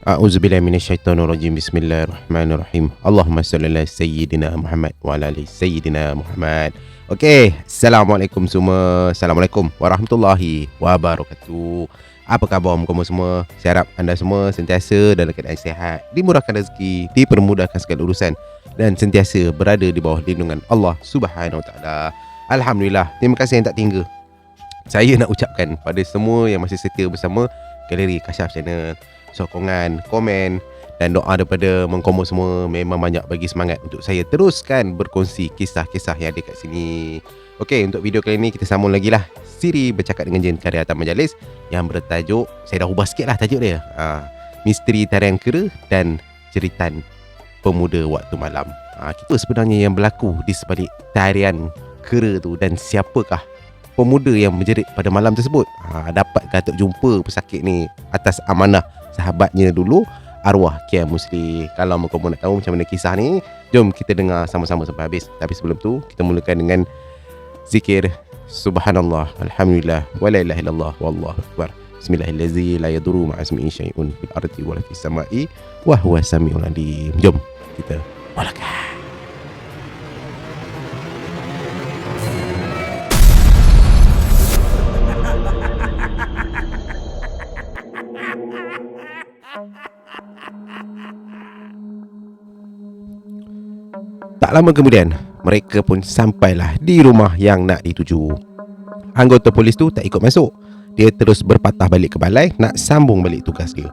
A'udzubillahi minasyaitonirrajim. Bismillahirrahmanirrahim. Allahumma shalli ala sayyidina Muhammad wa ala ali sayyidina Muhammad. Okey, Assalamualaikum semua. Assalamualaikum warahmatullahi wabarakatuh. Apa khabar kamu semua? Saya harap anda semua sentiasa dalam keadaan sihat, dimurahkan rezeki, dipermudahkan segala urusan dan sentiasa berada di bawah lindungan Allah Subhanahu Wa Taala. Alhamdulillah. Terima kasih yang tak tinggal. Saya nak ucapkan pada semua yang masih setia bersama Galeri Kashaf Channel, sokongan, komen dan doa daripada mengkomo semua memang banyak bagi semangat untuk saya teruskan berkongsi kisah-kisah yang ada kat sini. Okey, untuk video kali ini kita sambung lagi lah siri bercakap dengan jin karya Atam Majalis yang bertajuk, saya dah ubah sikit lah tajuk dia, Misteri Tarian Kera dan Jeritan Pemuda Waktu Malam. Kita sebenarnya yang berlaku di sebalik tarian kera tu, dan siapakah pemuda yang menjerit pada malam tersebut? Dapatkah Atuk jumpa pesakit ni atas amanah sahabatnya dulu, arwah Kiai Musli? Kalau kamu nak tahu macam mana kisah ni, jom kita dengar sama-sama sampai habis. Tapi sebelum tu, kita mulakan dengan zikir Subhanallah, Alhamdulillah, wa la ilaha illallah, wallahu akbar. Bismillahirrahmanirrahim. La yadurru ma'a ismihi syai'un fil ardi wa la fis sama'i wa huwa samiul alim. Jom kita mulakan. Tak lama kemudian, mereka pun sampailah di rumah yang nak dituju. Anggota polis tu tak ikut masuk. Dia terus berpatah balik ke balai nak sambung balik tugas dia.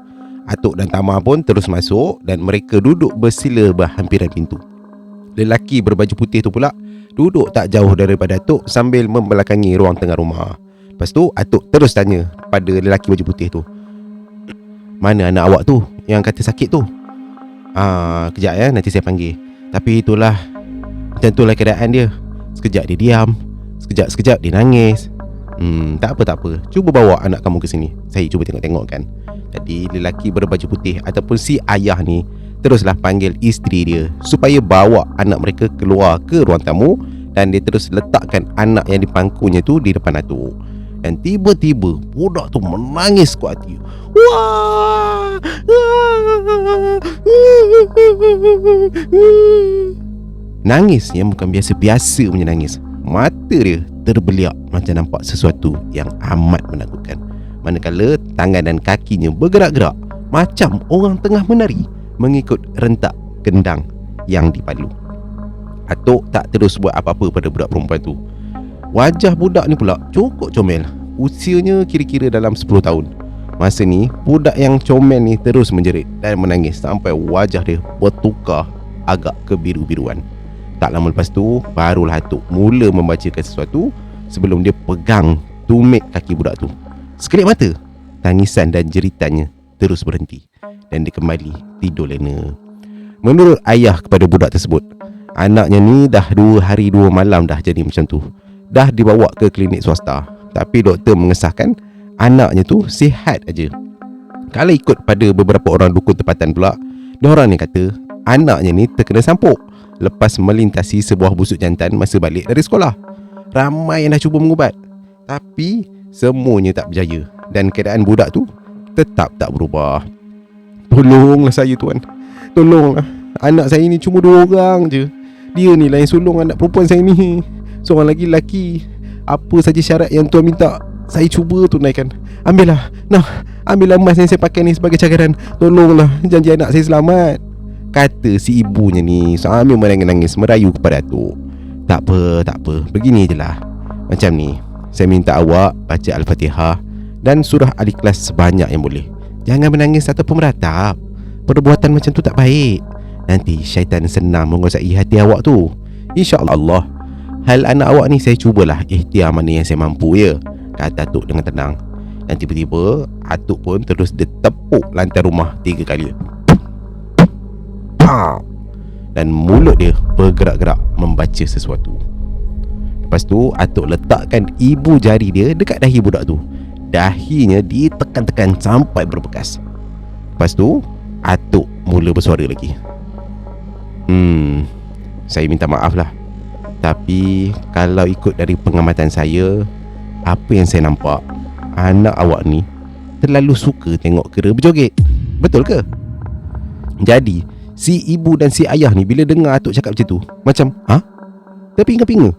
Atuk dan Tama pun terus masuk dan mereka duduk bersila berhampiran pintu. Lelaki berbaju putih tu pula duduk tak jauh daripada Atuk sambil membelakangi ruang tengah rumah. Lepas tu Atuk terus tanya pada lelaki baju putih tu, "Mana anak awak tu yang kata sakit tu?" Kejap ya, nanti saya panggil. Tapi itulah, macam itulah keadaan dia. Sekejap dia diam, sekejap dia nangis. Tak apa. Cuba bawa anak kamu ke sini, saya cuba tengok-tengok kan. Jadi lelaki berbaju putih ataupun si ayah ni teruslah panggil isteri dia supaya bawa anak mereka keluar ke ruang tamu, dan dia terus letakkan anak yang dipangkunya tu di depan Atuk. Dan tiba-tiba budak tu menangis kuat hati. Wah! Nangis yang bukan biasa-biasa punya nangis. Mata dia terbeliak macam nampak sesuatu yang amat menakutkan. Manakala tangan dan kakinya bergerak-gerak macam orang tengah menari mengikut rentak gendang yang dipalu. Atuk tak terus buat apa-apa pada budak perempuan tu. Wajah budak ni pula cukup comel. Usianya kira-kira dalam 10 tahun. Masa ni budak yang comel ni terus menjerit dan menangis sampai wajah dia bertukar agak kebiru-biruan. Tak lama lepas tu barulah Atuk mula membacakan sesuatu sebelum dia pegang tumit kaki budak tu. Sekelip mata tangisan dan jeritannya terus berhenti dan dia kembali tidur lena. Menurut ayah kepada budak tersebut, anaknya ni dah 2 hari 2 malam dah jadi macam tu. Dah dibawa ke klinik swasta, tapi doktor mengesahkan anaknya tu sihat aja. Kalau ikut pada beberapa orang dukun tempatan pula, diorang ni kata anaknya ni terkena sampuk lepas melintasi sebuah busuk jantan masa balik dari sekolah. Ramai yang dah cuba mengubat, tapi semuanya tak berjaya dan keadaan budak tu tetap tak berubah. Tolonglah saya tuan, tolonglah. Anak saya ni cuma 2 orang je. Dia ni lah yang sulung anak perempuan saya ni, seorang lagi lelaki. Apa saja syarat yang tuan minta, saya cuba tunaikan. Ambillah emas yang saya pakai ni sebagai cagaran. Tolonglah, janji anak saya selamat, kata si ibunya ni sambil menangis-nangis merayu kepada Atuk. Tak apa, begini je lah. Macam ni, saya minta awak baca Al-Fatihah dan surah Al-Ikhlas sebanyak yang boleh. Jangan menangis ataupun meratap. Perbuatan macam tu tak baik. Nanti syaitan senang menguasai hati awak tu. InsyaAllah, hal anak awak ni saya cubalah ikhtiar mana yang saya mampu ya, kata Atuk dengan tenang. Dan tiba-tiba Atuk pun terus ditepuk lantai rumah 3 kali. Dan mulut dia bergerak-gerak membaca sesuatu. Lepas tu Atuk letakkan ibu jari dia dekat dahi budak tu. Dahinya ditekan-tekan sampai berbekas. Lepas tu Atuk mula bersuara lagi. Saya minta maaf lah, tapi kalau ikut dari pengamatan saya, apa yang saya nampak, anak awak ni terlalu suka tengok kera berjoget. Betul ke? Jadi si ibu dan si ayah ni bila dengar atuk cakap macam tu, macam terpinga-pinga.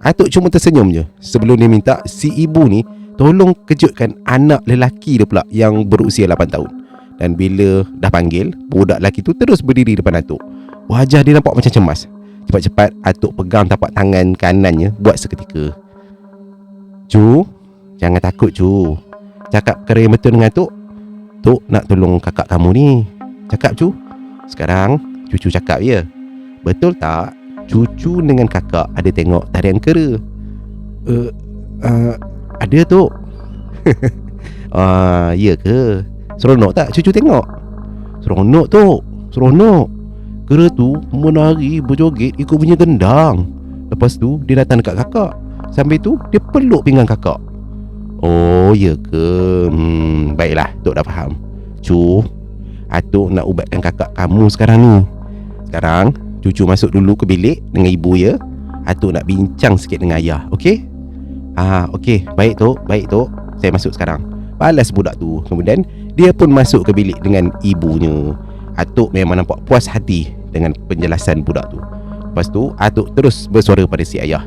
Atuk cuma tersenyum je sebelum dia minta si ibu ni tolong kejutkan anak lelaki dia pula yang berusia 8 tahun. Dan bila dah panggil, budak lelaki tu terus berdiri depan atuk. Wajah dia nampak macam cemas. Cepat-cepat atuk pegang tapak tangan kanannya buat seketika. Cu, jangan takut cu. Cakap perkara yang betul dengan atuk. Tok nak tolong kakak kamu ni. Cakap cu. Sekarang cucu cakap ya. Betul tak cucu dengan kakak ada tengok tarian kera? Ada tok. Ya ke? Seronok tak cucu tengok? Seronok tok. Seronok. Kera tu menari berjoget ikut bunyi gendang. Lepas tu dia datang dekat kakak. Sambil tu dia peluk pinggang kakak. Oh ya ke? Baiklah, tok dah faham. Cu, atuk nak ubatkan kakak kamu sekarang ni. Sekarang cucu masuk dulu ke bilik dengan ibu ya. Atuk nak bincang sikit dengan ayah, okey? Okey, baik tok, baik tok. Saya masuk sekarang. Balas budak tu. Kemudian dia pun masuk ke bilik dengan ibunya. Atuk memang nampak puas hati dengan penjelasan budak tu. Lepas tu atuk terus bersuara pada si ayah.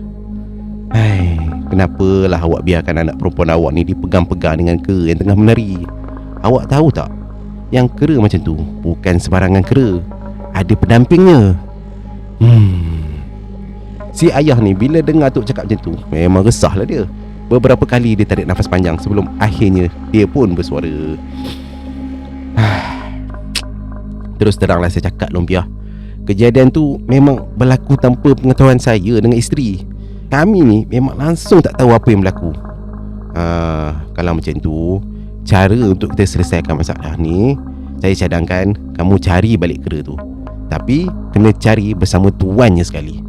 Hai, kenapalah awak biarkan anak perempuan awak ni dipegang-pegang dengan kera yang tengah menari? Awak tahu tak, yang kera macam tu bukan sembarangan kera. Ada pendampingnya. Si ayah ni bila dengar atuk cakap macam tu, memang resahlah dia. Beberapa kali dia tarik nafas panjang sebelum akhirnya dia pun bersuara. Terus teranglah saya cakap Lumpiah, kejadian tu memang berlaku tanpa pengetahuan saya dengan isteri. Kami ni memang langsung tak tahu apa yang berlaku. Kalau macam tu, cara untuk kita selesaikan masalah ni, saya cadangkan kamu cari balik kera tu. Tapi kena cari bersama tuannya sekali.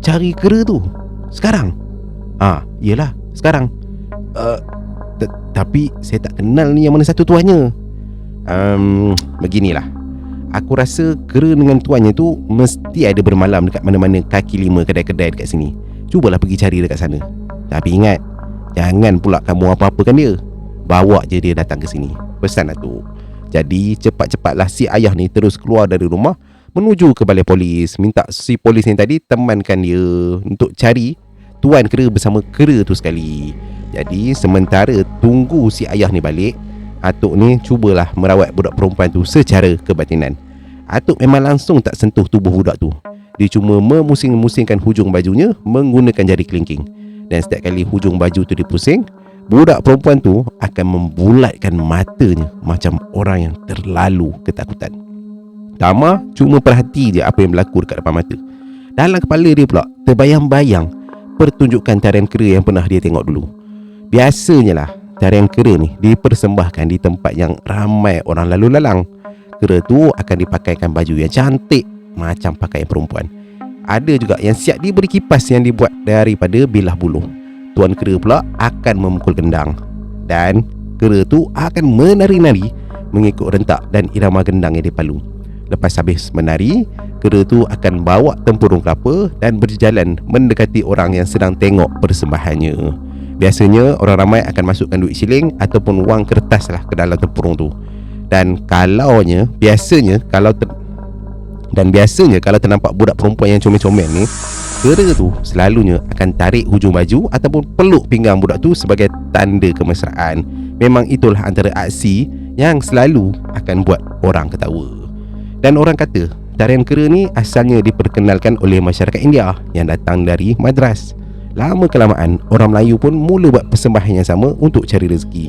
Cari kera tu sekarang? Yelah, sekarang. Tapi saya tak kenal ni yang mana satu tuannya. Beginilah, aku rasa kera dengan tuannya tu mesti ada bermalam dekat mana-mana kaki lima kedai-kedai dekat sini. Cubalah pergi cari dekat sana. Tapi ingat, jangan pula kamu apa-apakan dia. Bawa je dia datang ke sini. Pesan Datuk. Jadi cepat-cepatlah si ayah ni terus keluar dari rumah menuju ke balai polis. Minta si polis ni tadi temankan dia untuk cari tuan kera bersama kera tu sekali. Jadi sementara tunggu si ayah ni balik, atuk ni cubalah merawat budak perempuan tu secara kebatinan. Atuk memang langsung tak sentuh tubuh budak tu. Dia cuma memusing-musingkan hujung bajunya menggunakan jari kelingking. Dan setiap kali hujung baju tu dipusing, budak perempuan tu akan membulatkan matanya macam orang yang terlalu ketakutan. Tama cuma perhati je apa yang berlaku dekat depan mata. Dalam kepala dia pula terbayang-bayang pertunjukan tarian kera yang pernah dia tengok dulu. Biasanya lah tarian kera ni dipersembahkan di tempat yang ramai orang lalu lalang. Kera tu akan dipakaikan baju yang cantik macam pakaian perempuan. Ada juga yang siap diberi kipas yang dibuat daripada bilah buluh. Tuan kera pula akan memukul gendang. Dan kera tu akan menari-nari mengikut rentak dan irama gendang yang dipalu. Lepas habis menari, kera tu akan bawa tempurung kelapa dan berjalan mendekati orang yang sedang tengok persembahannya. Biasanya orang ramai akan masukkan duit siling ataupun wang kertas lah ke dalam tempurung tu. Dan biasanya kalau ternampak budak perempuan yang comel-comel ni, kera tu selalunya akan tarik hujung baju ataupun peluk pinggang budak tu sebagai tanda kemesraan. Memang itulah antara aksi yang selalu akan buat orang ketawa. Dan orang kata tarian kera ni asalnya diperkenalkan oleh masyarakat India yang datang dari Madras. Lama kelamaan orang Melayu pun mula buat persembahan yang sama untuk cari rezeki.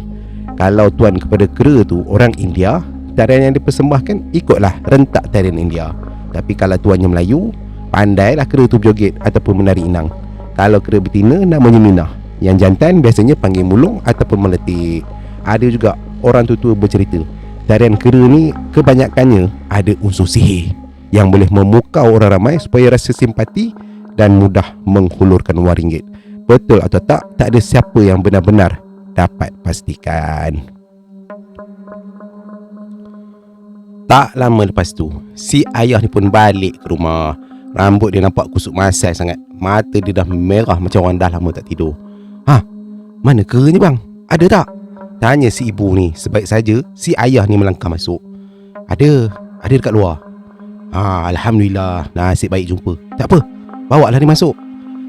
Kalau tuan kepada kera tu orang India, tarian yang dipersembahkan ikutlah rentak tarian India. Tapi kalau tuannya Melayu, pandailah kera tu berjoget ataupun menari inang. Kalau kera betina namanya Minah. Yang jantan biasanya panggil mulung ataupun meletik. Ada juga orang tua bercerita, tarian kera ni kebanyakannya ada unsur sihir yang boleh memukau orang ramai supaya rasa simpati dan mudah menghulurkan wang ringgit. Betul atau tak ada siapa yang benar-benar dapat pastikan. Tak lama lepas tu, si ayah ni pun balik ke rumah. Rambut dia nampak kusut masai sangat. Mata dia dah merah macam orang dah lama tak tidur. Mana keranya bang? Ada tak? Tanya si ibu ni. Sebaik saja si ayah ni melangkah masuk. Ada dekat luar. Alhamdulillah, nasib baik jumpa. Tak apa, bawa lah dia masuk,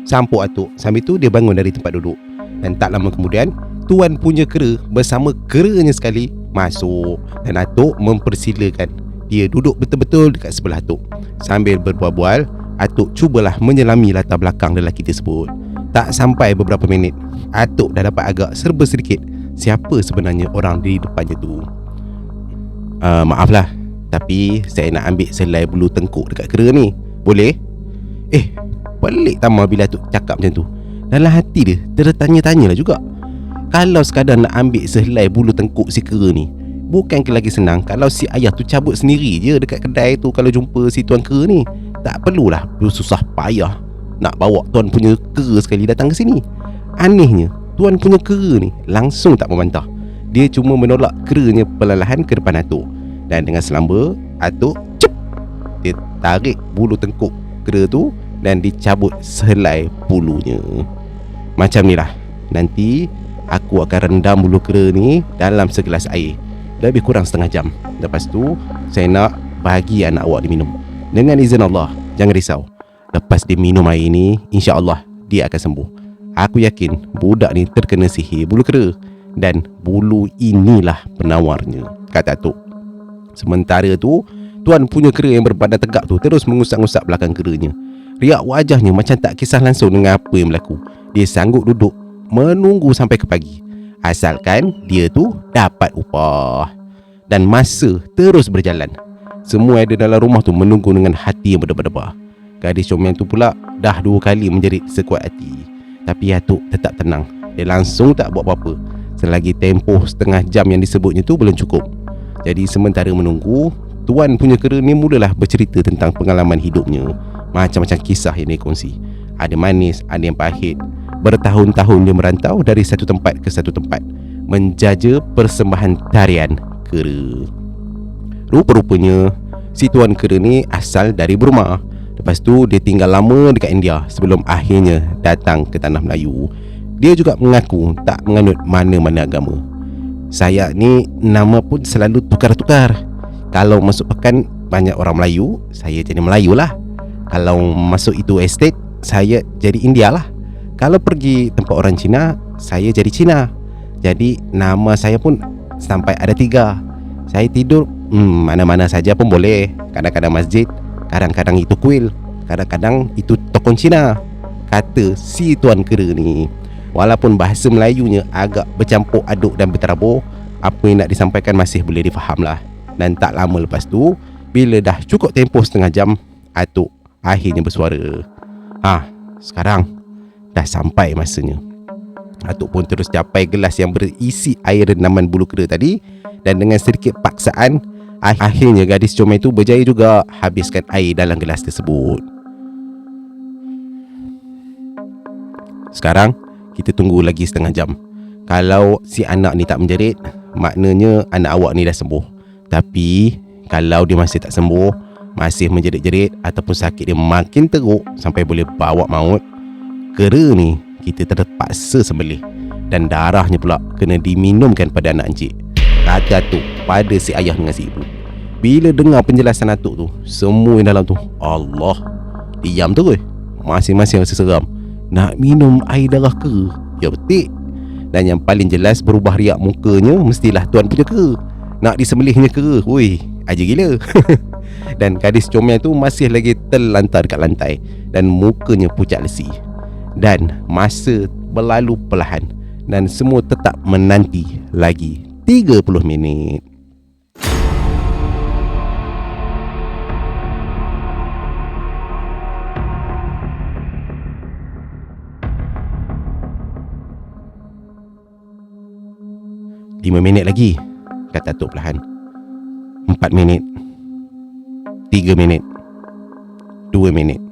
sampuk Atuk. Sambil tu dia bangun dari tempat duduk. Dan tak lama kemudian, tuan punya kera bersama keranya sekali masuk. Dan Atuk mempersilakan dia duduk betul-betul dekat sebelah Atuk. Sambil berbual-bual, Atuk cubalah menyelami latar belakang lelaki tersebut. Tak sampai beberapa minit, Atuk dah dapat agak serba sedikit siapa sebenarnya orang di depannya tu. Maaflah, tapi saya nak ambil selai bulu tengkuk dekat kera ni, boleh? Pelik Tama bila Atuk cakap macam tu. Dalam hati dia tertanya-tanya lah juga. Kalau sekadar nak ambil sehelai bulu tengkuk si kera ni, bukankah lagi senang kalau si ayah tu cabut sendiri je dekat kedai tu kalau jumpa si tuan kera ni? Tak perlulah susah payah nak bawa tuan punya kera sekali datang ke sini. Anehnya, tuan punya kera ni langsung tak membantah. Dia cuma menolak keranya perlahan ke depan Atuk. Dan dengan selamba, Atuk dia tarik bulu tengkuk kera tu dan dicabut sehelai bulunya. Macam ni lah, nanti aku akan rendam bulu kera ni dalam segelas air lebih kurang setengah jam. Lepas tu saya nak bagi anak awak diminum. Dengan izin Allah, jangan risau. Lepas dia minum air ni, insya-Allah dia akan sembuh. Aku yakin budak ni terkena sihir bulu kera, dan bulu inilah penawarnya, kata Atuk. Sementara tu, tuan punya kera yang berbadan tegak tu terus mengusap-ngusap belakang keranya. Riak wajahnya macam tak kisah langsung dengan apa yang berlaku. Dia sanggup duduk menunggu sampai ke pagi, asalkan dia tu dapat upah. Dan masa terus berjalan. Semua ada dalam rumah tu menunggu dengan hati yang berdebar-debar. Gadis comel tu pula dah 2 kali menjerit sekuat hati. Tapi Atuk tetap tenang. Dia langsung tak buat apa-apa selagi tempoh setengah jam yang disebutnya tu belum cukup. Jadi sementara menunggu, tuan punya kera ni mulalah bercerita tentang pengalaman hidupnya. Macam-macam kisah yang dia kongsi. Ada manis, ada yang pahit. Bertahun-tahun dia merantau dari satu tempat ke satu tempat, menjaja persembahan tarian kera. Rupa-rupanya si tuan kera ni asal dari Burma. Lepas tu dia tinggal lama dekat India sebelum akhirnya datang ke tanah Melayu. Dia juga mengaku tak menganut mana-mana agama. Saya ni nama pun selalu tukar-tukar. Kalau masuk pekan banyak orang Melayu, saya jadi Melayu lah. Kalau masuk itu estate, saya jadi India lah. Kalau pergi tempat orang Cina, saya jadi Cina. Jadi nama saya pun sampai ada 3. Saya tidur mana-mana saja pun boleh. Kadang-kadang masjid, kadang-kadang itu kuil, kadang-kadang itu tokon Cina, kata si tuan kera ni. Walaupun bahasa Melayunya agak bercampur aduk dan berterabur, apa yang nak disampaikan masih boleh difaham lah. Dan tak lama lepas tu, bila dah cukup tempoh setengah jam, Atuk akhirnya bersuara. Sekarang dah sampai masanya. Atuk pun terus capai gelas yang berisi air rendaman bulu kera tadi. Dan dengan sedikit paksaan, akhirnya gadis comel itu berjaya juga habiskan air dalam gelas tersebut. Sekarang kita tunggu lagi setengah jam. Kalau si anak ni tak menjerit, maknanya anak awak ni dah sembuh. Tapi kalau dia masih tak sembuh, masih menjerit-jerit ataupun sakit dia makin teruk sampai boleh bawa maut, kera ni kita terpaksa sembelih. Dan darahnya pula kena diminumkan pada anak encik, kata Atuk pada si ayah dengan si ibu. Bila dengar penjelasan Atuk tu, semua yang dalam tu Allah diam terus. Masing-masing rasa seram. Nak minum air darah kera? Ya betik. Dan yang paling jelas berubah riak mukanya mestilah tuan punya kera. Nak disembelihnya kera, woi, aja gila. Dan gadis comel tu masih lagi terlantar dekat lantai dan mukanya pucat lesi. Dan masa berlalu perlahan dan semua tetap menanti lagi 30 minit. "5 minit lagi," kata Atuk perlahan. 4 minit, 3 minit, 2 minit.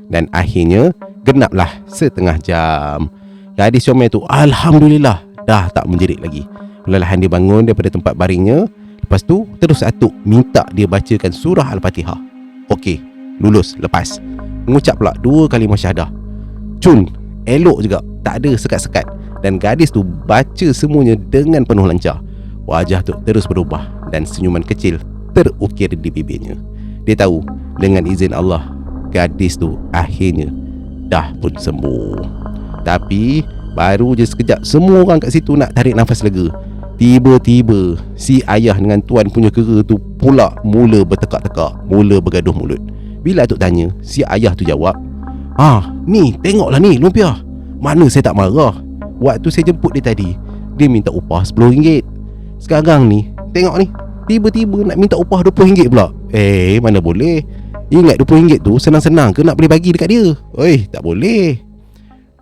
Dan akhirnya genaplah setengah jam. Gadis comel tu alhamdulillah dah tak menjerit lagi. Perlahan dia bangun daripada tempat baringnya. Lepas tu terus Atuk minta dia bacakan surah Al-Fatihah. Okey, lulus, lepas. Mengucap pula 2 kali masyahadah. Cun, elok juga, tak ada sekat-sekat. Dan gadis tu baca semuanya dengan penuh lancar. Wajah tu terus berubah dan senyuman kecil terukir di bibirnya. Dia tahu dengan izin Allah, gadis tu akhirnya dah pun sembuh. Tapi baru je sekejap semua orang kat situ nak tarik nafas lega, tiba-tiba si ayah dengan tuan punya kera tu pula mula bertekak-tekak, mula bergaduh mulut. Bila Atuk tanya, si ayah tu jawab, ni tengoklah ni lumpia. Mana saya tak marah. Waktu saya jemput dia tadi, dia minta upah RM10. Sekarang ni, tengok ni, tiba-tiba nak minta upah RM20 pula. Mana boleh. Ingat RM20 tu senang-senang ke nak boleh bagi dekat dia? Tak boleh.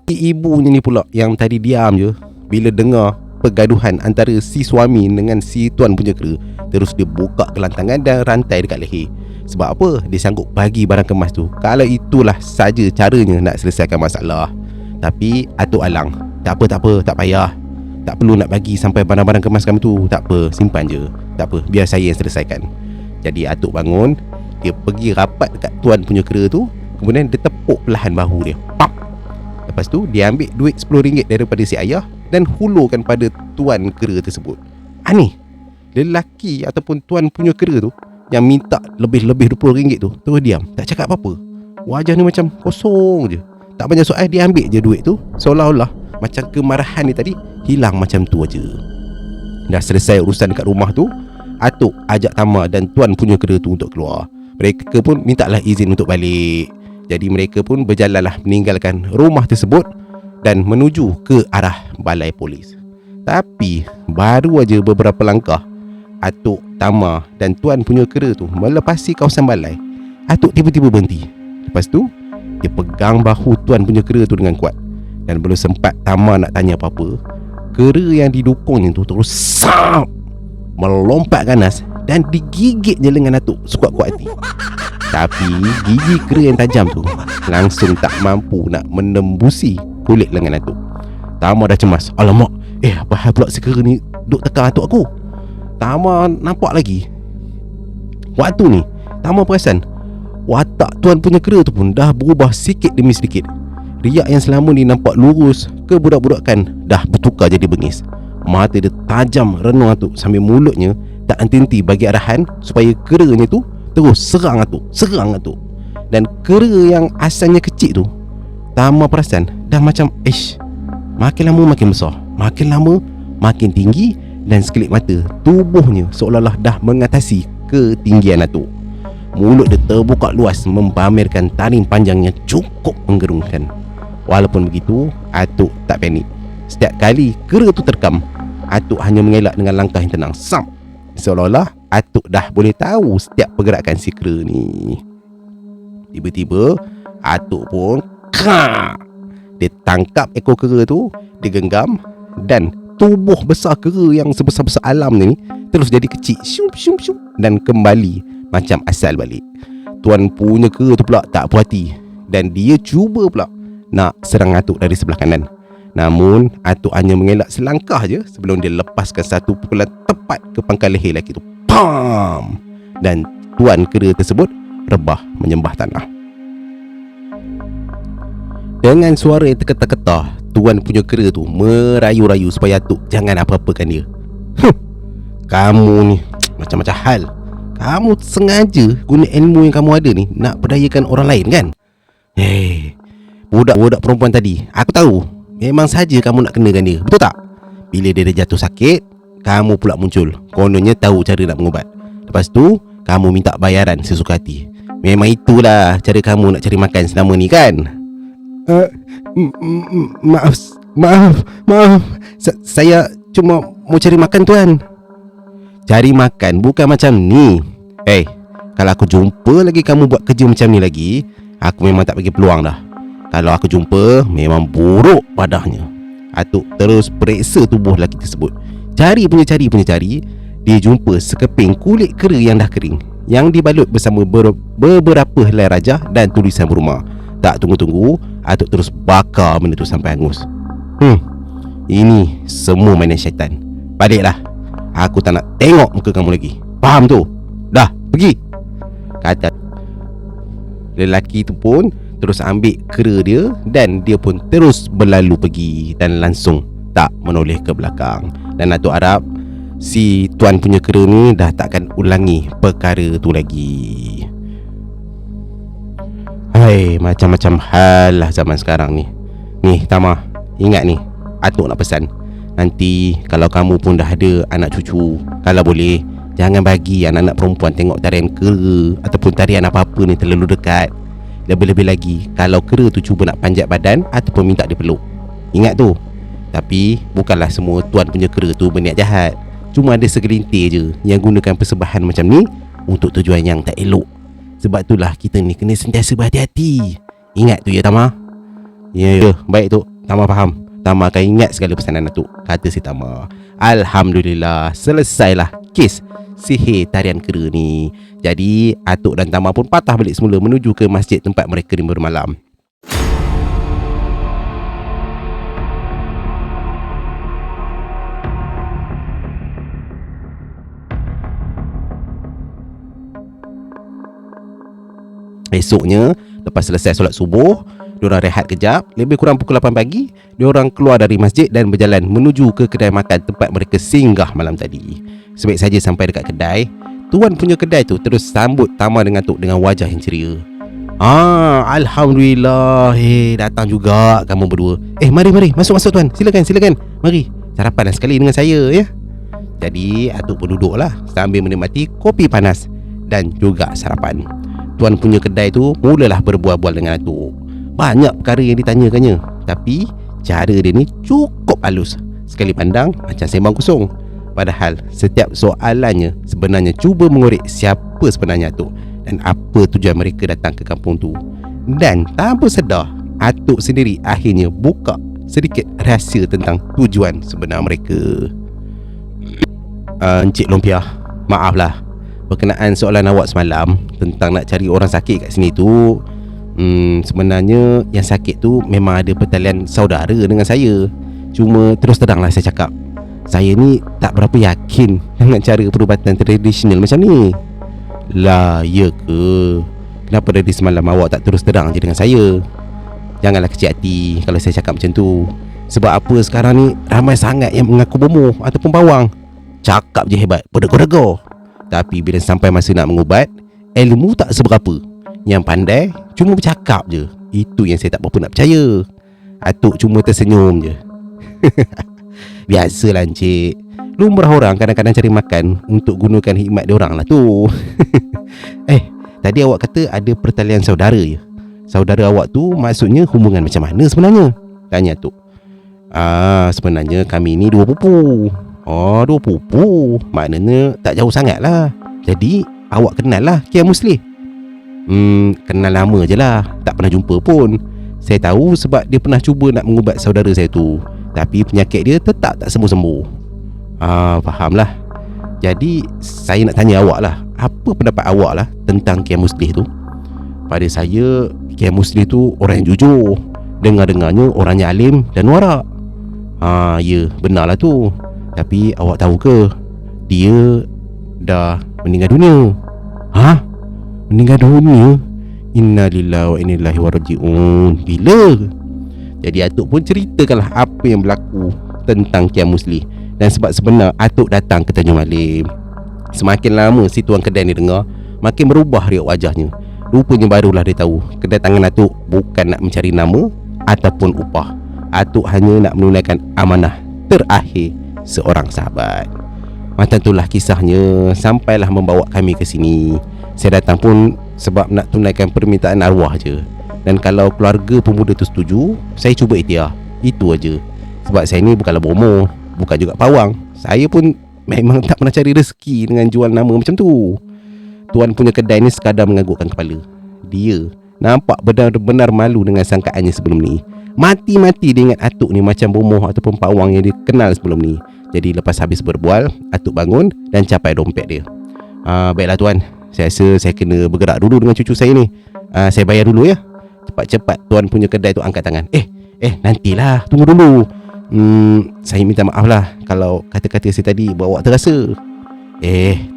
Ibunya ni pula yang tadi diam je, bila dengar pergaduhan antara si suami dengan si tuan punya kera, terus dia buka kelantangan dan rantai dekat leher. Sebab apa? Dia sanggup bagi barang kemas tu. Kalau itulah saja caranya nak selesaikan masalah. Tapi Atuk alang, tak apa, tak payah. Tak perlu nak bagi sampai barang-barang kemas kamu tu. Tak apa, simpan je. Tak apa, biar saya yang selesaikan. Jadi Atuk bangun, dia pergi rapat dekat tuan punya kera tu, kemudian dia tepuk perlahan bahu dia. Pap! Lepas tu dia ambil duit RM10 daripada si ayah dan hulurkan pada tuan kera tersebut. Ni lelaki ataupun tuan punya kera tu yang minta lebih-lebih RM20 tu terus diam, tak cakap apa-apa. Wajah ni macam kosong je. Tak banyak soal, dia ambil je duit tu, seolah-olah macam kemarahan ni tadi hilang macam tu aja. Dah selesai urusan dekat rumah tu, Atuk ajak Tama dan tuan punya kera tu untuk keluar. Mereka pun mintalah izin untuk balik. Jadi mereka pun berjalanlah meninggalkan rumah tersebut dan menuju ke arah balai polis. Tapi baru aja beberapa langkah, Atuk, Tama dan tuan punya kera tu melepasi kawasan balai, Atuk tiba-tiba berhenti. Lepas tu dia pegang bahu tuan punya kera tu dengan kuat. Dan belum sempat Tama nak tanya apa-apa, kera yang didukungnya tu terus melompat ganas dan digigitnya lengan Atuk sekuat-kuat hati. Tapi gigi kera yang tajam tu langsung tak mampu nak menembusi kulit lengan Atuk. Tama dah cemas. Alamak, apa hal pula si kera ni duk tekan Atuk aku? Tama nampak lagi. Waktu ni Tama perasan watak tuan punya kera tu pun dah berubah sikit demi sedikit. Riak yang selama ni nampak lurus ke budak-budakan dah bertukar jadi bengis. Mata dia tajam renung Atuk sambil mulutnya tak henti-henti bagi arahan supaya keranya tu terus serang Atuk. Dan kera yang asalnya kecil tu, Tama perasan dah macam makin lama makin besar, makin lama makin tinggi, dan sekelip mata tubuhnya seolah-olah dah mengatasi ketinggian Atuk. Mulut dia terbuka luas mempamerkan taring panjang yang cukup menggerunkan. Walaupun begitu, Atuk tak panik. Setiap kali kera tu terkam, Atuk hanya mengelak dengan langkah yang tenang. Seolah-olah Atuk dah boleh tahu setiap pergerakan si kera ni. Tiba-tiba Atuk pun dia tangkap ekor kera tu, dia genggam, dan tubuh besar kera yang sebesar-besar alam ni terus jadi kecil, dan kembali macam asal balik. Tuan punya kera tu pula tak puas hati, dan dia cuba pula nak serang Atuk dari sebelah kanan. Namun Atuk hanya mengelak selangkah je sebelum dia lepaskan satu pukulan tepat ke pangkal leher lelaki tu. Pam! Dan tuan kera tersebut rebah menyembah tanah. Dengan suara yang terketar-ketar, tuan punya kera tu merayu-rayu supaya Atuk jangan apa-apakan dia. Kamu ni macam-macam hal. Kamu sengaja guna ilmu yang kamu ada ni nak perdayakan orang lain kan? Budak-budak perempuan tadi, aku tahu memang saja kamu nak kenakan dia, betul tak? Bila dia dah jatuh sakit, kamu pula muncul, kononnya tahu cara nak mengubat. Lepas tu kamu minta bayaran sesuka hati. Memang itulah cara kamu nak cari makan selama ni kan? Maaf. Saya cuma mau cari makan tuan. Cari makan bukan macam ni. Kalau aku jumpa lagi kamu buat kerja macam ni lagi, aku memang tak bagi peluang dah. Kalau aku jumpa, memang buruk padahnya. Atuk terus periksa tubuh lelaki tersebut. Cari. Dia jumpa sekeping kulit kera yang dah kering, yang dibalut bersama beberapa helai rajah dan tulisan berumah. Tak tunggu-tunggu, Atuk terus bakar benda tu sampai hangus. Ini semua mainan syaitan. Baliklah. Aku tak nak tengok muka kamu lagi. Faham tu? Dah, pergi, kata lelaki tu pun terus ambil kera dia, dan dia pun terus berlalu pergi dan langsung tak menoleh ke belakang. Dan Atuk harap si tuan punya kera ni dah takkan ulangi perkara tu lagi. Hai, macam-macam hal lah zaman sekarang ni. Ni Tama, ingat ni, atuk nak pesan, nanti kalau kamu pun dah ada anak cucu, kalau boleh jangan bagi anak-anak perempuan tengok tarian kera ataupun tarian apa-apa ni terlalu dekat. Lebih-lebih lagi kalau kera tu cuba nak panjat badan ataupun minta dipeluk. Ingat tu. Tapi bukanlah semua tuan punya kera tu berniat jahat. Cuma ada segelintir je yang gunakan persembahan macam ni untuk tujuan yang tak elok. Sebab itulah kita ni kena sentiasa berhati-hati. Ingat tu ya Tama? Ya, baik tu. Tama faham. Tama akan ingat segala pesanan Datuk, kata si Tama. Alhamdulillah, selesailah kes sihir tarian kera ni. Jadi Atuk dan Tama pun patah balik semula menuju ke masjid tempat mereka bermalam. Esoknya, lepas selesai solat subuh, diorang rehat kejap. Lebih kurang pukul 8 pagi, diorang keluar dari masjid dan berjalan menuju ke kedai makan tempat mereka singgah malam tadi. Sebaik saja sampai dekat kedai, tuan punya kedai tu terus sambut Tama dengan Tok dengan wajah yang ceria. Alhamdulillah, datang juga kamu berdua. Mari, masuk tuan. Silakan. Mari, sarapan sekali dengan saya ya. Jadi Atuk pun duduklah sambil menikmati kopi panas dan juga sarapan. Tuan punya kedai tu mulalah berbual-bual dengan Atuk. Banyak perkara yang ditanyakannya, tapi cara dia ni cukup halus. Sekali pandang macam sembang kosong. Padahal setiap soalannya sebenarnya cuba mengorek siapa sebenarnya Atuk dan apa tujuan mereka datang ke kampung tu. Dan tanpa sedar, Atuk sendiri akhirnya buka sedikit rahsia tentang tujuan sebenar mereka. Encik Lumpia, maaflah, berkenaan soalan awak semalam tentang nak cari orang sakit kat sini tu, sebenarnya yang sakit tu memang ada pertalian saudara dengan saya. Cuma terus teranglah saya cakap, saya ni tak berapa yakin dengan cara perubatan tradisional macam ni. Lah, ya ke? Kenapa dari semalam awak tak terus terang je dengan saya? Janganlah kecil hati kalau saya cakap macam tu. Sebab apa sekarang ni ramai sangat yang mengaku bomoh ataupun bawang. Cakap je hebat, berdegar-degar. Tapi bila sampai masa nak mengubat, ilmu tak seberapa. Yang pandai cuma bercakap je. Itu yang saya tak berapa nak percaya. Atuk cuma tersenyum je. Biasalah encik, lumrah orang kadang-kadang cari makan untuk gunakan hikmat diorang lah tu. Tadi awak kata ada pertalian saudara ya? Saudara awak tu maksudnya hubungan macam mana sebenarnya? Tanya Atuk. Sebenarnya kami ni dua pupu. Dua pupu, maknanya tak jauh sangat lah. Jadi awak kenal lah Kiai Muslih? Kenal lama je lah, tak pernah jumpa pun. Saya tahu sebab dia pernah cuba nak mengubat saudara saya tu, tapi penyakit dia tetap tak sembuh-sembuh. Faham lah. Jadi saya nak tanya awak lah, apa pendapat awak lah tentang Kiai Muslih tu? Pada saya, Kiai Muslih tu orang yang jujur. Dengar-dengarnya orangnya alim dan warak. Ya, benar lah tu. Tapi awak tahu ke, dia dah meninggal dunia. Meninggal dunia? Innalillahi wa inna ilaihi raji'un. Bila? Jadi Atuk pun ceritakanlah apa yang berlaku tentang Kiai Muslih. Dan sebab sebenar Atuk datang ke Tanjung Alim. Semakin lama si tuan kedai ni dengar, makin berubah riak wajahnya. Rupanya barulah dia tahu kedatangan Atuk bukan nak mencari nama ataupun upah. Atuk hanya nak menunaikan amanah terakhir seorang sahabat. Macam itulah kisahnya sampailah membawa kami ke sini. Saya datang pun sebab nak tunaikan permintaan arwah je. Dan kalau keluarga pemuda tu setuju, saya cuba ikhtiar. Itu aja. Sebab saya ni bukanlah bomoh, bukan juga pawang. Saya pun memang tak pernah cari rezeki dengan jual nama macam tu. Tuan punya kedai ni sekadar menganggukkan kepala. Dia nampak benar-benar malu dengan sangkaannya sebelum ni. Mati-mati dia ingat Atuk ni macam bomoh ataupun pawang yang dia kenal sebelum ni. Jadi lepas habis berbual, Atuk bangun dan capai dompet dia. Baiklah tuan, saya rasa saya kena bergerak dulu dengan cucu saya ni. Saya bayar dulu ya. Cepat-cepat tuan punya kedai tu angkat tangan. Nantilah, tunggu dulu. Saya minta maaf lah kalau kata-kata saya tadi buat awak terasa.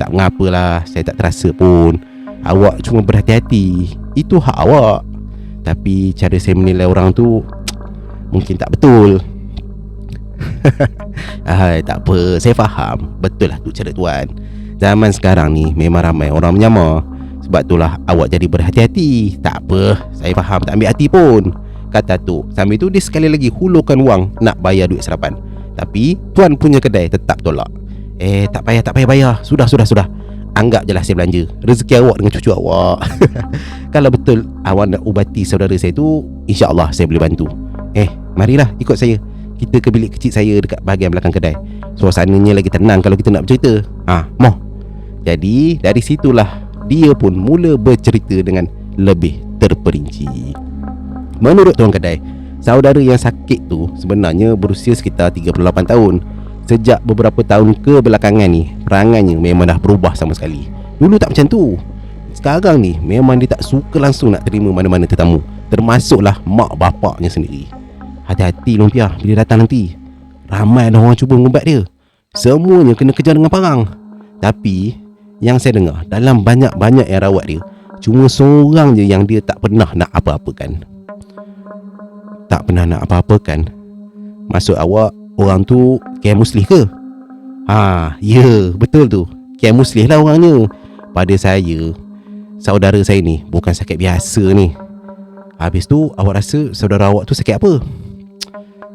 Tak mengapalah, saya tak terasa pun. Awak cuma berhati-hati, itu hak awak. Tapi cara saya menilai orang tu mungkin tak betul. Tak apa, saya faham. Betul lah tu cara tuan. Zaman sekarang ni memang ramai orang menyamar. Sebab itulah awak jadi berhati-hati. Tak apa, saya faham, tak ambil hati pun, kata tu. Sambil tu dia sekali lagi hulurkan wang nak bayar duit sarapan. Tapi tuan punya kedai tetap tolak. Tak payah bayar. Sudah. Anggap je lah saya belanja. Rezeki awak dengan cucu awak. Kalau betul awak nak ubati saudara saya tu, InsyaAllah saya boleh bantu. Marilah ikut saya. Kita ke bilik kecil saya dekat bahagian belakang kedai. Suasananya lagi tenang kalau kita nak bercerita. Moh. Jadi dari situlah dia pun mula bercerita dengan lebih terperinci. Menurut tuan kedai, saudara yang sakit tu sebenarnya berusia sekitar 38 tahun. Sejak beberapa tahun ke belakangan ni, perangainya memang dah berubah sama sekali. Dulu tak macam tu. Sekarang ni memang dia tak suka langsung nak terima mana-mana tetamu, termasuklah mak bapaknya sendiri. Hati-hati Lumpia bila datang nanti. Ramai dah orang cuba mengubat dia. Semuanya kena kejar dengan parang. Tapi yang saya dengar, dalam banyak-banyak yang rawat dia, cuma seorang je yang dia tak pernah nak apa-apakan. Tak pernah nak apa-apakan? Maksud awak orang tu Kiai Muslih ke? Ya, betul tu. Kiai Muslih lah orangnya. Pada saya, saudara saya ni bukan sakit biasa ni. Habis tu awak rasa saudara awak tu sakit apa?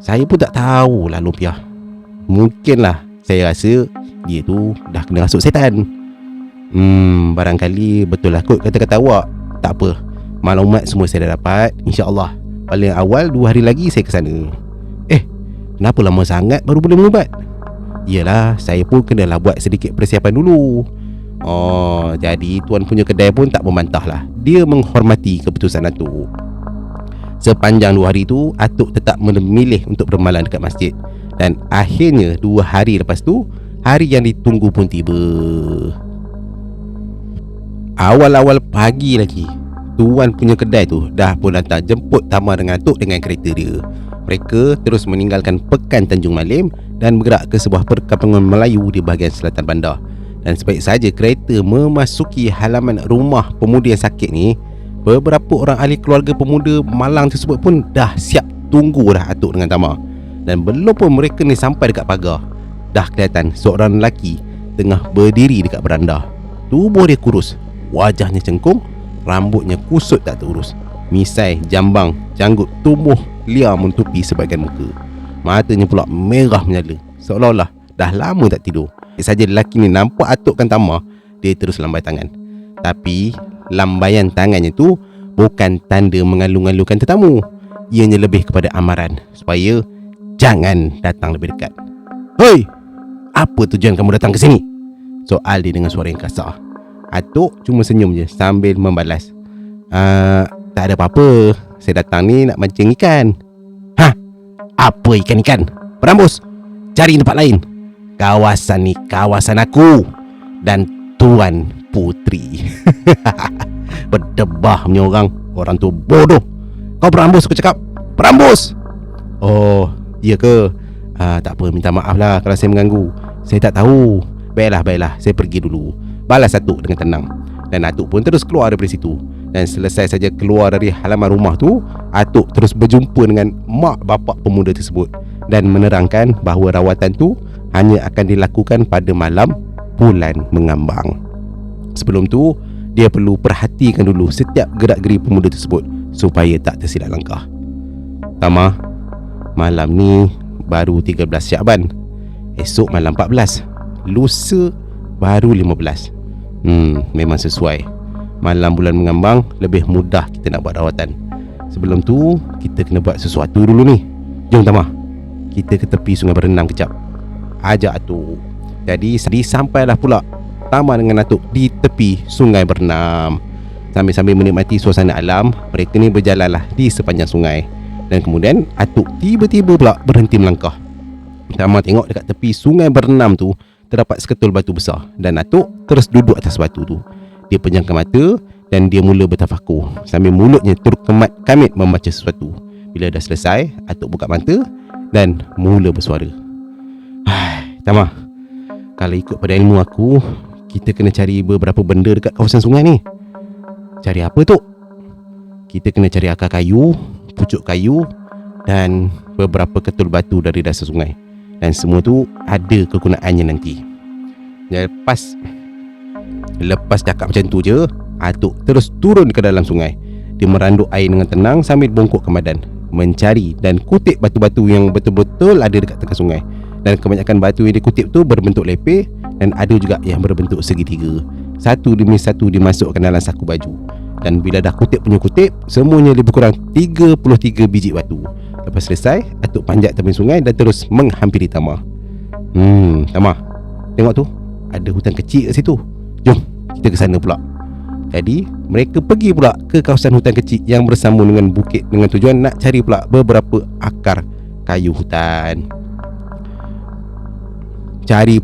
Saya pun tak tahulah Lumpia. Mungkinlah saya rasa dia tu dah kena rasuk setan. Barangkali betul lah kot kata-kata awak. Tak apa, maklumat semua saya dah dapat. InsyaAllah paling awal 2 hari lagi saya ke sana. Kenapa lama sangat baru boleh mengubat? Yelah, saya pun kenalah buat sedikit persiapan dulu. Jadi tuan punya kedai pun tak membantah lah. Dia menghormati keputusan Atuk. Sepanjang 2 hari tu, Atuk tetap memilih untuk bermalam dekat masjid. Dan akhirnya 2 hari lepas tu, hari yang ditunggu pun tiba. Awal-awal pagi lagi, tuan punya kedai tu dah pun datang jemput Tama dengan Atuk dengan kereta dia. Mereka terus meninggalkan Pekan Tanjung Malim dan bergerak ke sebuah perkampungan Melayu di bahagian selatan bandar. Dan sebaik saja kereta memasuki halaman rumah pemuda yang sakit ni, beberapa orang ahli keluarga pemuda malang tersebut pun dah siap tunggu dah Atuk dengan Tama. Dan belum pun mereka ni sampai dekat pagar, dah kelihatan seorang lelaki tengah berdiri dekat beranda. Tubuh dia kurus, wajahnya cengkung, rambutnya kusut tak terurus, misai, jambang, janggut tumbuh liar menutupi sebahagian muka. Matanya pula merah menyala, seolah-olah dah lama tak tidur. Saja lelaki ni nampak Atuk kan Tama, dia terus lambai tangan. Tapi lambaian tangannya tu bukan tanda mengalu-alukan tetamu. Ianya lebih kepada amaran supaya jangan datang lebih dekat. Hei, apa tujuan kamu datang ke sini? Soal dia dengan suara yang kasar. Atuk cuma senyum je sambil membalas, tak ada apa-apa. Saya datang ni nak mancing ikan. Apa ikan-ikan? Berambus. Cari tempat lain. Kawasan ni kawasan aku dan Tuan Putri. Berdebah punya orang. Orang tu bodoh. Kau berambus aku cakap. Berambus. Oh, iya ke? Tak apa, minta maaf lah kalau saya mengganggu. Saya tak tahu. Baiklah, saya pergi dulu, balas Atuk dengan tenang. Dan Atuk pun terus keluar dari situ. Dan selesai saja keluar dari halaman rumah tu, Atuk terus berjumpa dengan mak bapak pemuda tersebut dan menerangkan bahawa rawatan tu hanya akan dilakukan pada malam bulan mengambang. Sebelum tu, dia perlu perhatikan dulu setiap gerak-geri pemuda tersebut supaya tak tersilap langkah. Tama, malam ni baru 13 Syakban. Esok malam 14. Lusa baru 15. Memang sesuai. Malam bulan mengambang lebih mudah kita nak buat rawatan. Sebelum tu, kita kena buat sesuatu dulu ni. Jom Tama, kita ke tepi sungai berenang kejap, ajak Atuk. Jadi sampailah pula Tama dengan Atuk di tepi sungai berenang. Sambil-sambil menikmati suasana alam, mereka ni berjalanlah di sepanjang sungai. Dan kemudian Atuk tiba-tiba pula berhenti melangkah. Tama tengok dekat tepi sungai berenang tu terdapat seketul batu besar. Dan Atuk terus duduk atas batu tu. Dia pejamkan mata dan dia mula bertafakur sambil mulutnya turut kamit membaca sesuatu. Bila dah selesai, Atuk buka mata dan mula bersuara. Tama, kalau ikut pada ilmu aku, kita kena cari beberapa benda dekat kawasan sungai ni. Cari apa tu? Kita kena cari akar kayu, pucuk kayu dan beberapa ketul batu dari dasar sungai. Dan semua tu ada kegunaannya nanti. Lepas Lepas cakap macam tu je, Atuk terus turun ke dalam sungai. Dia meranduk air dengan tenang sambil bongkok ke badan, mencari dan kutip batu-batu yang betul-betul ada dekat tengah sungai. Dan kebanyakan batu yang dikutip tu berbentuk lepeh, dan ada juga yang berbentuk segitiga. Satu demi satu dimasukkan dalam saku baju. Dan bila dah kutip punya kutip, semuanya lebih kurang 33 biji batu. Lepas selesai, Atuk panjat tepi sungai dan terus menghampiri Tama. Tama, tengok tu, ada hutan kecil kat situ. Jom, kita ke sana pula. Jadi, mereka pergi pula ke kawasan hutan kecil yang bersambung dengan bukit dengan tujuan nak cari pula beberapa akar kayu hutan. Cari,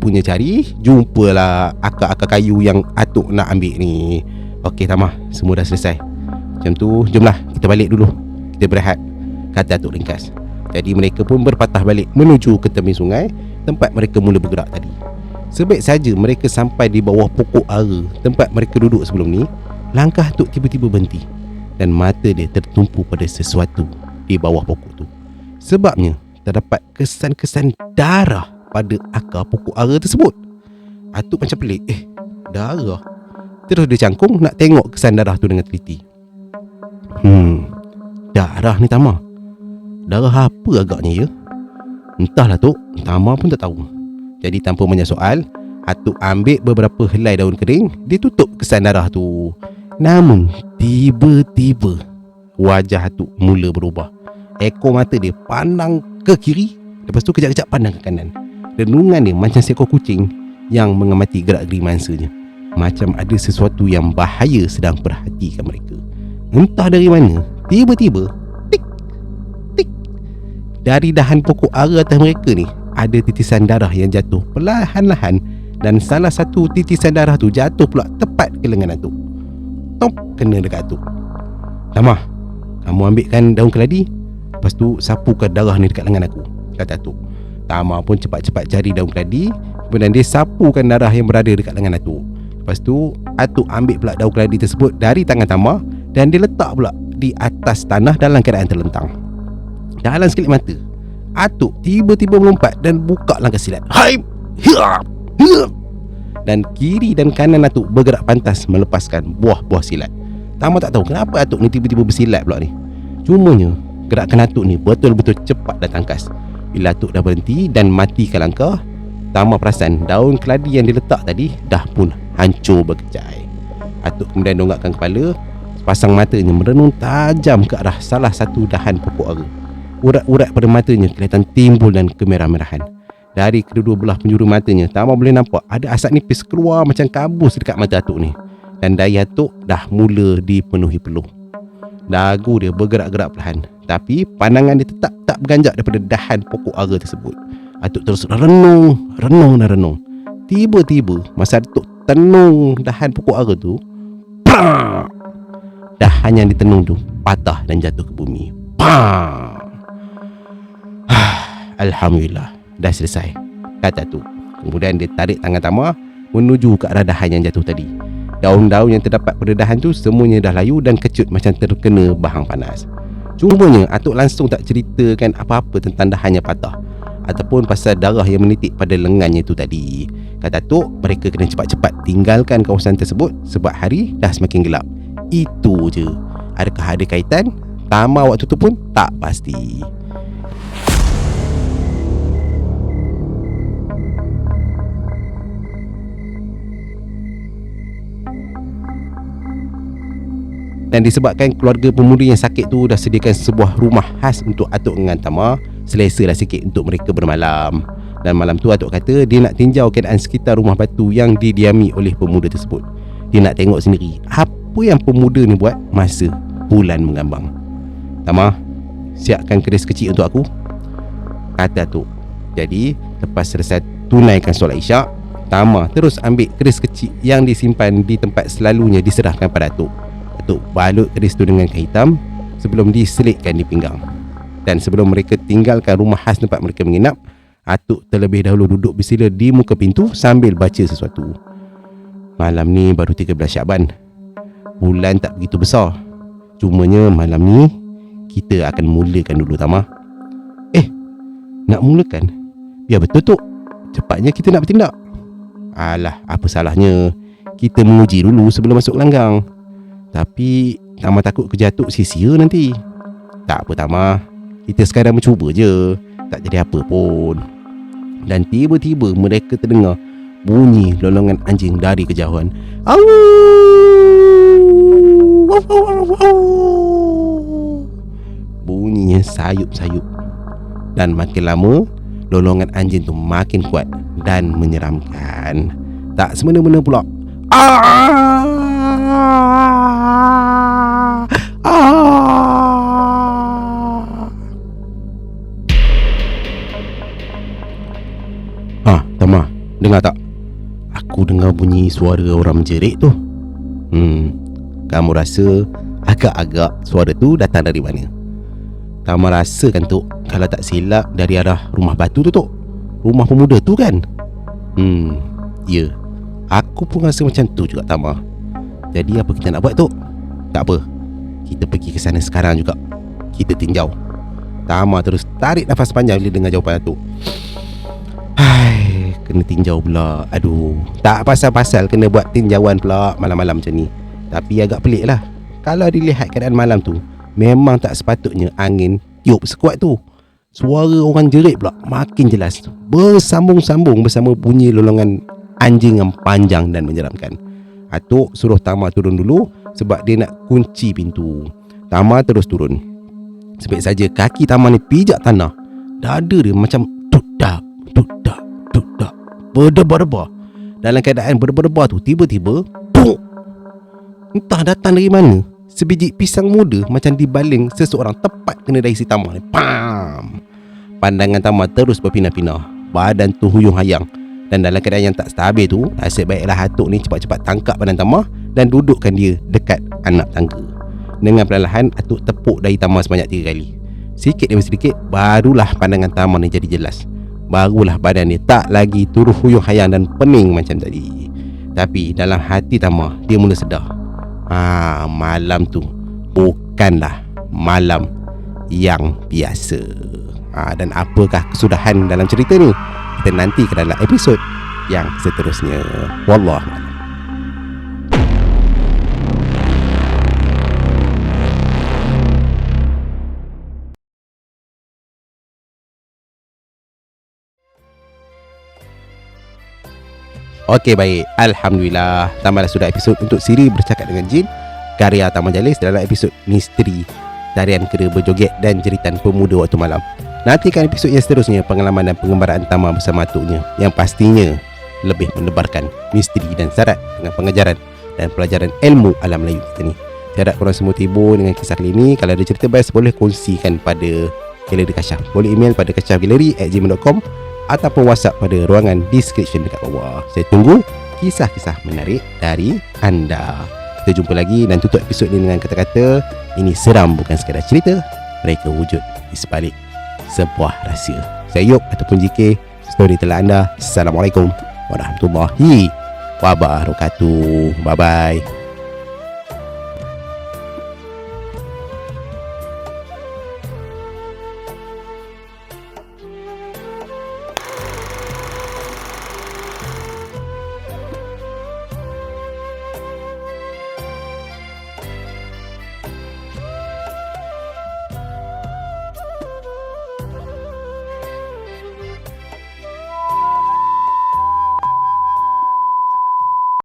jumpalah akar-akar kayu yang Atuk nak ambil ni. Okey Tama, semua dah selesai. Macam tu, jomlah kita balik dulu. Kita berehat, kata Atuk ringkas. Jadi mereka pun berpatah balik menuju ke tepi sungai tempat mereka mula bergerak tadi. Sebaik saja mereka sampai di bawah pokok ara tempat mereka duduk sebelum ni, langkah Atuk tiba-tiba berhenti dan mata dia tertumpu pada sesuatu di bawah pokok tu. Sebabnya terdapat kesan-kesan darah pada akar pokok ara tersebut. Atuk macam pelik, darah. Terus dia cangkung nak tengok kesan darah tu dengan teliti. Darah ni Tama. Darah apa agaknya ya? Entahlah Tok, Tama pun tak tahu. Jadi tanpa banyak soal, Atuk ambil beberapa helai daun kering, dia tutup kesan darah tu. Namun tiba-tiba wajah Atuk mula berubah. Ekor mata dia pandang ke kiri, lepas tu kejap-kejap pandang ke kanan. Renungan dia macam seekor kucing yang mengamati gerak-geri mangsanya. Macam ada sesuatu yang bahaya sedang perhatikan mereka. Entah dari mana, tiba-tiba tik, tik, dari dahan pokok ara atas mereka ni ada titisan darah yang jatuh perlahan-lahan. Dan salah satu titisan darah tu jatuh pula tepat ke lengan Atuk. Top, kena dekat Atuk. Tama, kamu ambilkan daun keladi, lepas tu sapukan darah ni dekat lengan aku, kata Atuk. Tama pun cepat-cepat cari daun keladi, kemudian dia sapukan darah yang berada dekat lengan Atuk. Lepas tu Atuk ambil pula daun keladi tersebut dari tangan Tama dan dia letak pula di atas tanah dalam keadaan terlentang. Dalam sekelip mata, Atuk tiba-tiba melompat dan buka langkah silat. Hai! Dan kiri dan kanan Atuk bergerak pantas melepaskan buah-buah silat. Tama tak tahu kenapa Atuk ni tiba-tiba bersilat pula ni. Cumanya gerakan Atuk ni betul-betul cepat dan tangkas. Bila Atuk dah berhenti dan matikan langkah, Tama perasan daun keladi yang diletak tadi dah pun hancur berkecai. Atuk kemudian dongakkan kepala, sepasang matanya merenung tajam ke arah salah satu dahan pokok ara. Urat-urat pada matanya kelihatan timbul dan kemerah-merahan. Dari kedua belah penjuru matanya, Tama boleh nampak ada asap nipis keluar macam kabus dekat mata Atuk ni. Dan dahi Atuk dah mula dipenuhi peluh. Dagu dia bergerak-gerak perlahan, tapi pandangan dia tetap tak berganjak daripada dahan pokok ara tersebut. Atuk terus renung. Tiba-tiba masa Atuk tenung dahan pokok ara tu, dahan yang ditenung tu patah dan jatuh ke bumi. Alhamdulillah, dah selesai, kata Atuk. Kemudian dia tarik tangan Tama menuju ke arah dahan yang jatuh tadi. Daun-daun yang terdapat pada dahan tu semuanya dah layu dan kecut macam terkena bahang panas. Cumanya Atuk langsung tak ceritakan apa-apa tentang dahan yang patah ataupun pasal darah yang menitik pada lengannya tu tadi. Kata Atuk, mereka kena cepat-cepat tinggalkan kawasan tersebut sebab hari dah semakin gelap. Itu je. Adakah ada kaitan? Tama waktu tu pun tak pasti. Dan disebabkan keluarga pemuda yang sakit tu dah sediakan sebuah rumah khas untuk Atuk dengan Tama, selesalah sikit untuk mereka bermalam. Dan malam tu Atuk kata dia nak tinjau keadaan sekitar rumah batu yang didiami oleh pemuda tersebut. Dia nak tengok sendiri apa yang pemuda ni buat masa bulan mengambang. Tama, siapkan keris kecil untuk aku, kata Atuk. Jadi lepas selesai tunaikan solat isyak, Tama terus ambil keris kecil yang disimpan di tempat selalunya diserahkan pada Atuk. Atuk balut keris tu dengan kain hitam sebelum diselitkan di pinggang. Dan sebelum mereka tinggalkan rumah khas tempat mereka menginap, Atuk terlebih dahulu duduk bersila di muka pintu sambil baca sesuatu. Malam ni baru 13 Syakban. Bulan tak begitu besar. Cumanya malam ni kita akan mulakan dulu, Tama. Nak mulakan? Biar betul Tok. Cepatnya kita nak bertindak. Alah, apa salahnya? kita menguji dulu sebelum masuk gelanggang. Tapi Tama takut kejatuh sia-sia nanti. Tak apa Tama, kita sekadar mencuba je, tak jadi apa pun. Dan tiba-tiba mereka terdengar bunyi lolongan anjing dari kejauhan. Au! Bunyinya sayup-sayup. Dan makin lama lolongan anjing tu makin kuat dan menyeramkan. Tak semena-mena pula. Tama, dengar tak? Aku dengar bunyi suara orang menjerit tu. Kamu rasa agak-agak suara tu datang dari mana? Tama rasakan tu, kalau tak silap dari arah rumah batu tu, rumah pemuda tu kan? Ya, aku pun rasa macam tu juga Tama. Jadi apa kita nak buat tu? Tak apa, kita pergi ke sana sekarang juga. Kita tinjau. Tama terus tarik nafas panjang bila dengar jawapan tu. Kena tinjau pula. Aduh, tak pasal-pasal kena buat tinjauan pula malam-malam macam ni. Tapi agak pelik lah. Kalau dilihat keadaan malam tu, memang tak sepatutnya angin tiup sekuat tu. Suara orang jerit pula makin jelas, bersambung-sambung bersama bunyi lolongan anjing yang panjang dan menyeramkan. Atuk suruh Tama turun dulu sebab dia nak kunci pintu. Tama terus turun. Sebab saja kaki Tama ni pijak tanah, dada dia macam dudak, dudak, dudak, berdebar-debar. Dalam keadaan berdebar-debar tu, tiba-tiba puk! Entah datang dari mana, sebiji pisang muda macam dibaling seseorang tepat kena dahi si Tama ni. Pam! Pandangan Tama terus berpindah-pindah. Badan tu huyung hayang. Dan dalam keadaan yang tak stabil tu, nasib baiklah Atuk ni cepat-cepat tangkap badan Tama dan dudukkan dia dekat anak tangga. Dengan perlahan Atuk tepuk dahi Tama sebanyak 3 kali. Sikit demi sedikit, barulah pandangan Tama ni jadi jelas. Barulah badan dia tak lagi turuh huyung hayang dan pening macam tadi. Tapi dalam hati Tama, dia mula sedar, malam tu bukanlah malam yang biasa. Dan apakah kesudahan dalam cerita ni? Kita nantikan dalam episod yang seterusnya. Wallahualam. Okey, baik. Alhamdulillah, tamatlah sudah episod untuk siri Bercakap dengan Jin karya Tama Jalis dalam episod misteri Tarian Kera Berjoget dan Jeritan Pemuda Waktu Malam. Nantikan episod yang seterusnya, pengalaman dan pengembaraan Tama bersama atuknya yang pastinya lebih menebarkan misteri dan syarat dengan pengajaran dan pelajaran ilmu alam Melayu kita ni. Saya harap korang semua terhibur dengan kisah kali ini. Kalau ada cerita best, boleh kongsikan pada Galeri Kashaf. Boleh email pada kashafgaleri@gmail.com ataupun WhatsApp pada ruangan description dekat bawah. Saya tunggu kisah-kisah menarik dari anda. Kita jumpa lagi dan tutup episod ini dengan kata-kata, ini seram bukan sekadar cerita, mereka wujud di sebalik sebuah rahsia. Saya Yop ataupun JK, storyteller anda. Assalamualaikum warahmatullahi wabarakatuh. Bye bye.